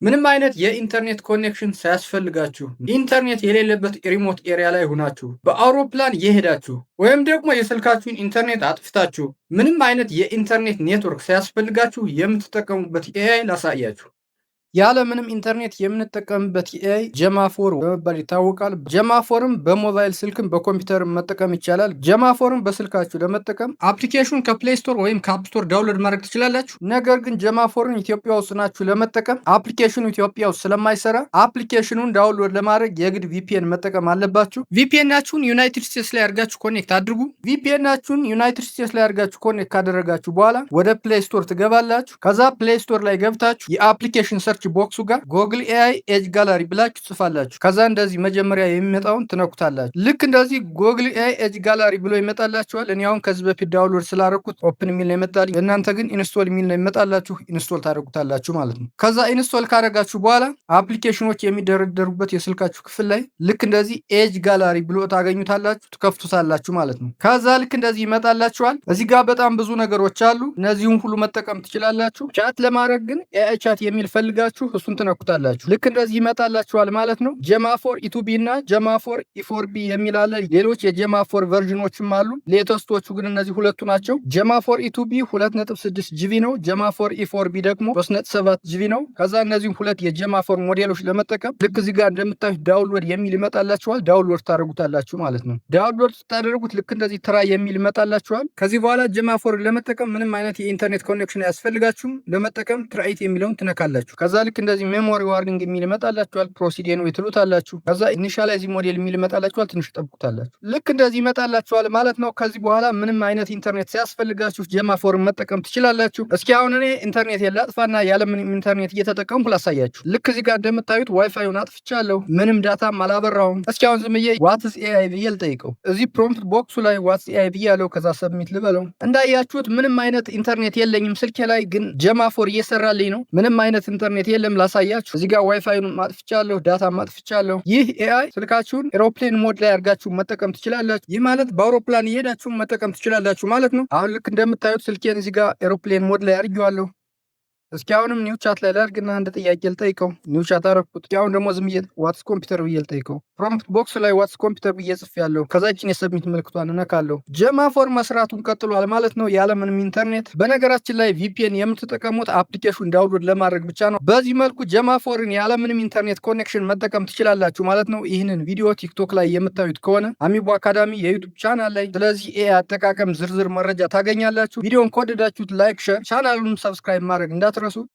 ምንም አይነት የኢንተርኔት ኮኔክሽን ሳያስፈልጋችሁ ኢንተርኔት የሌለበት ሪሞት ኤሪያ ላይ ሆናችሁ በአውሮፕላን የሄዳችሁ ወይም ደግሞ የስልካችሁን ኢንተርኔት አጥፍታችሁ ምንም አይነት የኢንተርኔት ኔትወርክ ሳያስፈልጋችሁ የምትጠቀሙበት ኤአይ ላሳያችሁ። ያለምንም ኢንተርኔት የምንጠቀምበት ኤአይ ጀማፎር በመባል ይታወቃል። ጀማፎርም በሞባይል ስልክም በኮምፒውተርም መጠቀም ይቻላል። ጀማፎርም በስልካችሁ ለመጠቀም አፕሊኬሽኑን ከፕሌይ ስቶር ወይም ከአፕ ስቶር ዳውንሎድ ማድረግ ትችላላችሁ። ነገር ግን ጀማፎርን ኢትዮጵያ ውስጥ ናችሁ ለመጠቀም አፕሊኬሽኑ ኢትዮጵያ ውስጥ ስለማይሰራ አፕሊኬሽኑን ዳውንሎድ ለማድረግ የግድ ቪፒኤን መጠቀም አለባችሁ። ቪፒኤናችሁን ዩናይትድ ስቴትስ ላይ አድርጋችሁ ኮኔክት አድርጉ። ቪፒኤናችሁን ዩናይትድ ስቴትስ ላይ አድርጋችሁ ኮኔክት ካደረጋችሁ በኋላ ወደ ፕሌይ ስቶር ትገባላችሁ። ከዛ ፕሌይ ስቶር ላይ ገብታችሁ የአፕሊኬሽን ሰርች ቦክሱ ጋር ጎግል ኤአይ ኤጅ ጋላሪ ብላችሁ ጽፋላችሁ። ከዛ እንደዚህ መጀመሪያ የሚመጣውን ትነኩታላችሁ። ልክ እንደዚህ ጎግል ኤአይ ኤጅ ጋላሪ ብሎ ይመጣላችኋል። እኔ አሁን ከዚህ በፊት ዳውንሎድ ስላደረኩት ኦፕን የሚል ነው ይመጣልኝ። እናንተ ግን ኢንስቶል የሚል ነው ይመጣላችሁ። ኢንስቶል ታደርጉታላችሁ ማለት ነው። ከዛ ኢንስቶል ካደረጋችሁ በኋላ አፕሊኬሽኖች የሚደረደሩበት የስልካችሁ ክፍል ላይ ልክ እንደዚህ ኤጅ ጋላሪ ብሎ ታገኙታላችሁ፣ ትከፍቱታላችሁ ማለት ነው። ከዛ ልክ እንደዚህ ይመጣላችኋል። እዚህ ጋር በጣም ብዙ ነገሮች አሉ። እነዚህን ሁሉ መጠቀም ትችላላችሁ። ቻት ለማድረግ ግን ኤአይ ቻት የሚል ፈልጋችሁ እሱን ትነኩታላችሁ። ልክ እንደዚህ ይመጣላችኋል ማለት ነው። ጀማፎር ኢቱቢ እና ጀማፎር ኢፎርቢ የሚል አለ። ሌሎች የጀማፎር ቨርዥኖችም አሉ። ሌተስቶቹ ግን እነዚህ ሁለቱ ናቸው። ጀማፎር ኢቱቢ 2.6 ጂቢ ነው። ጀማፎር ኢፎርቢ ደግሞ 3.7 ጂቢ ነው። ከዛ እነዚህም ሁለት የጀማፎር ሞዴሎች ለመጠቀም ልክ እዚህ ጋር እንደምታዩት ዳውንሎድ የሚል ይመጣላችኋል። ዳውንሎድ ታደርጉታላችሁ ማለት ነው። ዳውንሎድ ስታደርጉት ልክ እንደዚህ ትራ የሚል ይመጣላችኋል። ከዚህ በኋላ ጀማፎር ለመጠቀም ምንም አይነት የኢንተርኔት ኮኔክሽን አያስፈልጋችሁም። ለመጠቀም ትራይት የሚለውን ትነካላችሁ። ከዛ ልክ እንደዚህ ሜሞሪ ዋርኒንግ የሚል ይመጣላችኋል። ፕሮሲድ ነው ትሉታላችሁ። ከዛ ኢኒሻላይዝ ሞዴል የሚል ይመጣላችኋል። ትንሽ ጠብቁታላችሁ። ልክ እንደዚህ ይመጣላችኋል ማለት ነው። ከዚህ በኋላ ምንም አይነት ኢንተርኔት ሲያስፈልጋችሁ ጀማፎርን መጠቀም ትችላላችሁ። እስኪ አሁን እኔ ኢንተርኔት ላጥፋና ያለምንም ኢንተርኔት እየተጠቀምኩ ላሳያችሁ። ልክ እዚህ ጋር እንደምታዩት ዋይፋዩን አጥፍቻለሁ። ምንም ዳታም አላበራውም። እስኪ አሁን ዝም ብዬ ዋትስ ኤአይ ብዬ ልጠይቀው። እዚህ ፕሮምፕት ቦክሱ ላይ ዋትስ ኤአይ ብዬ ያለው ከዛ ሰብሚት ልበለው። እንዳያችሁት ምንም አይነት ኢንተርኔት የለኝም ስልኬ ላይ፣ ግን ጀማፎር እየሰራልኝ ነው። ምንም አይነት ኢንተርኔት የለም ላሳያችሁ። እዚህ ጋር ዋይፋዩን ማጥፍቻለሁ፣ ዳታ ማጥፍቻለሁ። ይህ ኤአይ ስልካችሁን ኤሮፕሌን ሞድ ላይ አድርጋችሁ መጠቀም ትችላላችሁ። ይህ ማለት በአውሮፕላን እየሄዳችሁ መጠቀም ትችላላችሁ ማለት ነው። አሁን ልክ እንደምታዩት ስልኬን እዚህ ጋር ኤሮፕሌን ሞድ ላይ አድርጌዋለሁ። እስኪ አሁንም ኒው ቻት ላይ ላድርግና አንድ ጥያቄ ልጠይቀው። ኒው ቻት አደረኩት። እስኪ አሁን ደግሞ ዝም ብዬ ዋትስ ኮምፒውተር ብዬ ልጠይቀው። ፕሮምፕት ቦክስ ላይ ዋትስ ኮምፒውተር ብዬ ጽፌያለሁ። ከዛችን የሰብሚት ምልክቷን እነካለሁ። ጀማፎር መስራቱን ቀጥሏል ማለት ነው ያለምንም ኢንተርኔት። በነገራችን ላይ ቪፒኤን የምትጠቀሙት አፕሊኬሽን ዳውንሎድ ለማድረግ ብቻ ነው። በዚህ መልኩ ጀማፎርን ያለምንም ኢንተርኔት ኮኔክሽን መጠቀም ትችላላችሁ ማለት ነው። ይህንን ቪዲዮ ቲክቶክ ላይ የምታዩት ከሆነ አሚቦ አካዳሚ የዩቱብ ቻናል ላይ ስለዚህ ኤአይ አጠቃቀም ዝርዝር መረጃ ታገኛላችሁ። ቪዲዮን ከወደዳችሁት ላይክ፣ ሼር፣ ቻናሉን ሰብስክራይብ ማድረግ እንዳትረሱ።